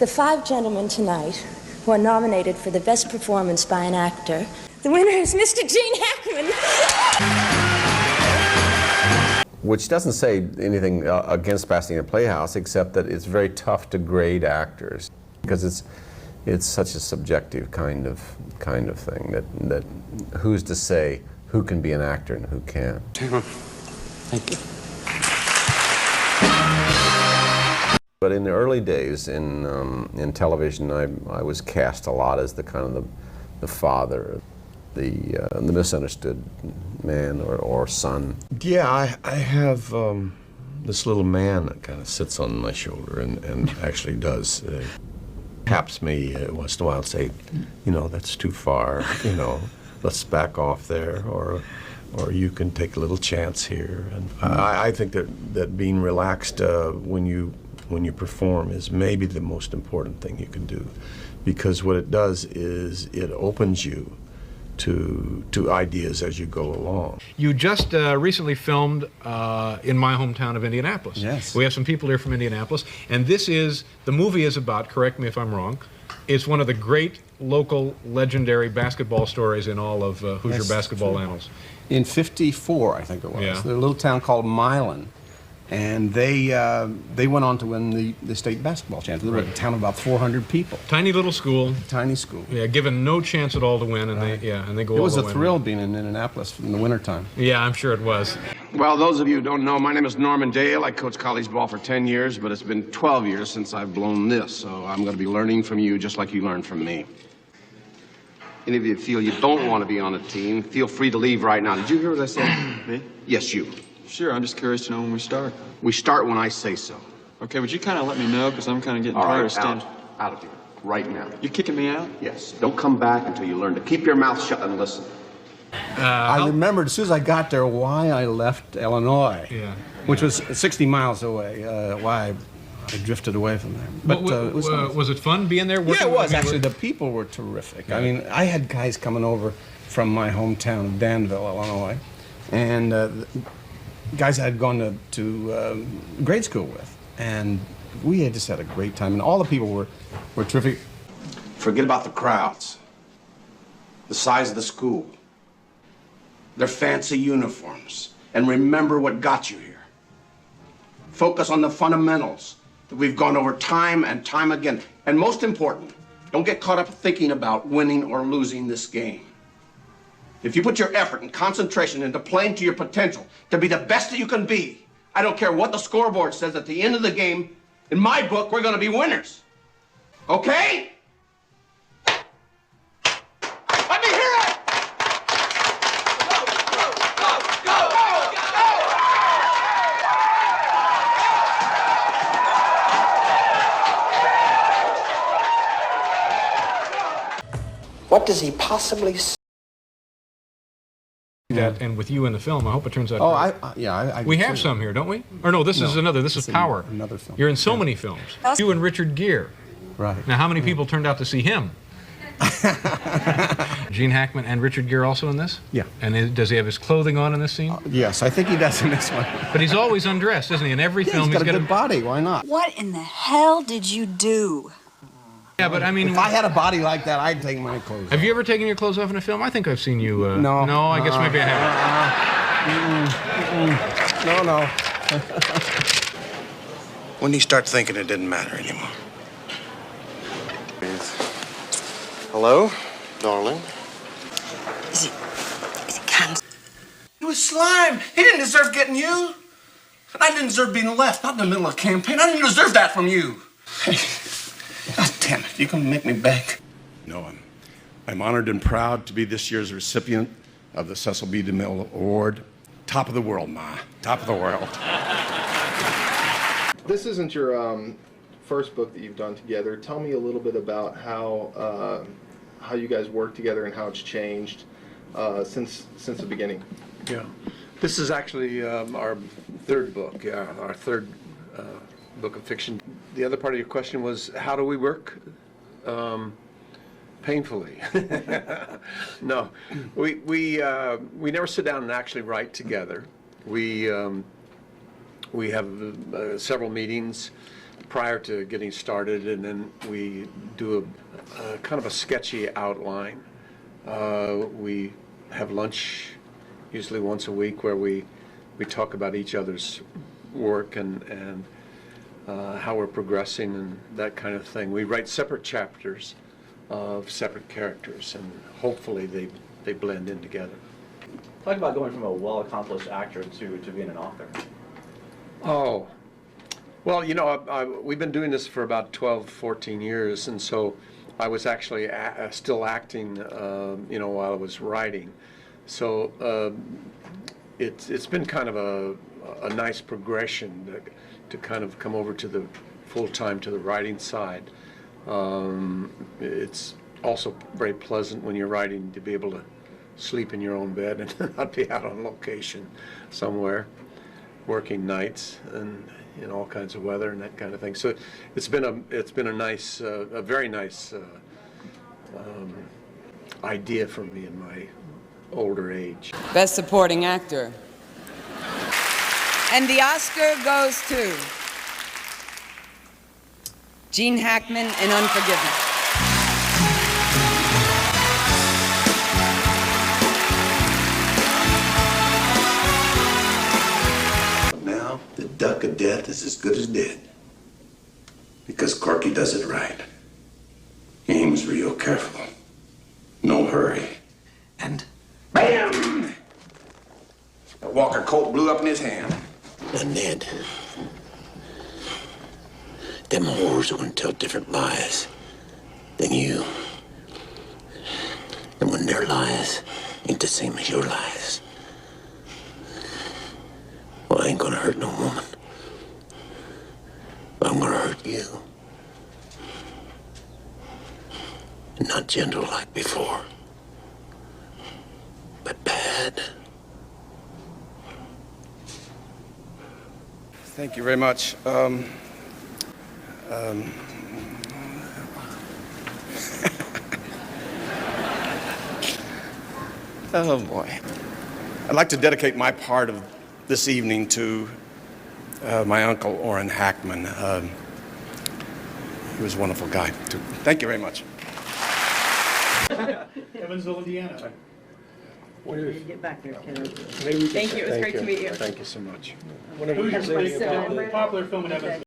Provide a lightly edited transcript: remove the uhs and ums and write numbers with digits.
The 5 gentlemen tonight who are nominated for the best performance by an actor. The winner is Mr. Gene Hackman. Which doesn't say anything against Pasadena Playhouse, except that it's very tough to grade actors because it's such a subjective kind of thing that who's to say who can be an actor and who can't. Thank you. But in the early days in television, I was cast a lot as the kind of the father, the misunderstood man or son. Yeah, I have this little man that kind of sits on my shoulder and actually does taps me once in a while and say, you know, that's too far, you know, let's back off there, or you can take a little chance here. And I think that being relaxed when you perform is maybe the most important thing you can do, because what it does is it opens you to ideas as you go along. You just recently filmed in my hometown of Indianapolis. Yes. We have some people here from Indianapolis, and the movie is about, correct me if I'm wrong, it's one of the great local legendary basketball stories in all of Hoosier basketball annals. In '54, I think it was. Yeah. There's a little town called Milan, and they went on to win the state basketball championship. They were a town of about 400 people. Tiny little school. Tiny school. Yeah, given no chance at all to win, and they go all the way. It was a thrill being in Indianapolis in the wintertime. Yeah, I'm sure it was. Well, those of you who don't know, my name is Norman Dale. I coached college ball for 10 years, but it's been 12 years since I've blown this, so I'm going to be learning from you just like you learned from me. Any of you feel you don't want to be on a team, feel free to leave right now. Did you hear what I said? Me? Yes, you. Sure, I'm just curious to know when we start. We start when I say so. Okay, would you kind of let me know, because I'm kind of getting All tired right, of standing. out of here, right now. You kicking me out? Yes, don't come back until you learn to keep your mouth shut and listen. I remembered as soon as I got there why I left Illinois, which was 60 miles away, why I drifted away from there. But it was nice. Was it fun being there? Yeah, it was. Actually, the people were terrific. I mean, I had guys coming over from my hometown of Danville, Illinois, and guys I had gone to grade school with, and we had just had a great time, and all the people were terrific. Forget about the crowds, the size of the school, their fancy uniforms, and remember what got you here. Focus on the fundamentals that we've gone over time and time again. And most important, don't get caught up thinking about winning or losing this game. If you put your effort and concentration into playing to your potential, to be the best that you can be, I don't care what the scoreboard says at the end of the game, in my book, we're going to be winners. Okay? Let me hear it! What does he possibly say? That, and with you in the film, I hope it turns out. Oh, great. We have some here, don't we? Or no, this is another. This is Power. Another film. You're in so many films. You and Richard Gere. Right. Now, how many people turned out to see him? Gene Hackman and Richard Gere also in this? Yeah. And does he have his clothing on in this scene? Yes, I think he does in this one. But he's always undressed, isn't he? In every film, he's got a good body. Why not? What in the hell did you do? Yeah, but I mean, if I had a body like that, I'd take my clothes off. Have you ever taken your clothes off in a film? I think I've seen you. No. No, I guess maybe I haven't. No. When you start thinking it didn't matter anymore. Hello, darling. Is it cancer? He was slime. He didn't deserve getting you. And I didn't deserve being left, not in the middle of a campaign. I didn't deserve that from you. Hey, God damn it, you gonna make me beg? No, I'm honored and proud to be this year's recipient of the Cecil B. DeMille Award. Top of the world, Ma. Top of the world. This isn't your first book that you've done together. Tell me a little bit about how you guys work together and how it's changed since the beginning. Yeah, this is actually our third book. Yeah, our third book of fiction. The other part of your question was, how do we work? Painfully. No, we never sit down and actually write together. We have several meetings, prior to getting started, and then we do a kind of a sketchy outline. We have lunch usually once a week where we talk about each other's work and how we're progressing and that kind of thing. We write separate chapters of separate characters, and hopefully they blend in together. Talk about going from a well-accomplished actor to being an author. Oh, well, you know, we've been doing this for about 12, 14 years, and so I was actually still acting, you know, while I was writing. So it's been kind of a nice progression to kind of come over to the full-time to the writing side. It's also very pleasant when you're writing to be able to sleep in your own bed and not be out on location somewhere, working nights and in all kinds of weather and that kind of thing. So it's been a nice, a very nice idea for me in my older age. Best Supporting Actor. And the Oscar goes to Gene Hackman in Unforgiven. Now, the duck of death is as good as dead. Because Corky does it right. He aims real careful. No hurry. And bam! The Walker Colt blew up in his hand. And Ned, them whores are gonna tell different lies than you. And when their lies ain't the same as your lies, well, I ain't gonna hurt no woman. I'm gonna hurt you. Not gentle like before, but bad. Thank you very much. Oh boy. I'd like to dedicate my part of this evening to my uncle, Orrin Hackman. He was a wonderful guy, too. Thank you very much. Evansville, Indiana. Get back there, kiddo. Thank you. It was great to meet you. Thank you so much. Who's your popular film in Evansville?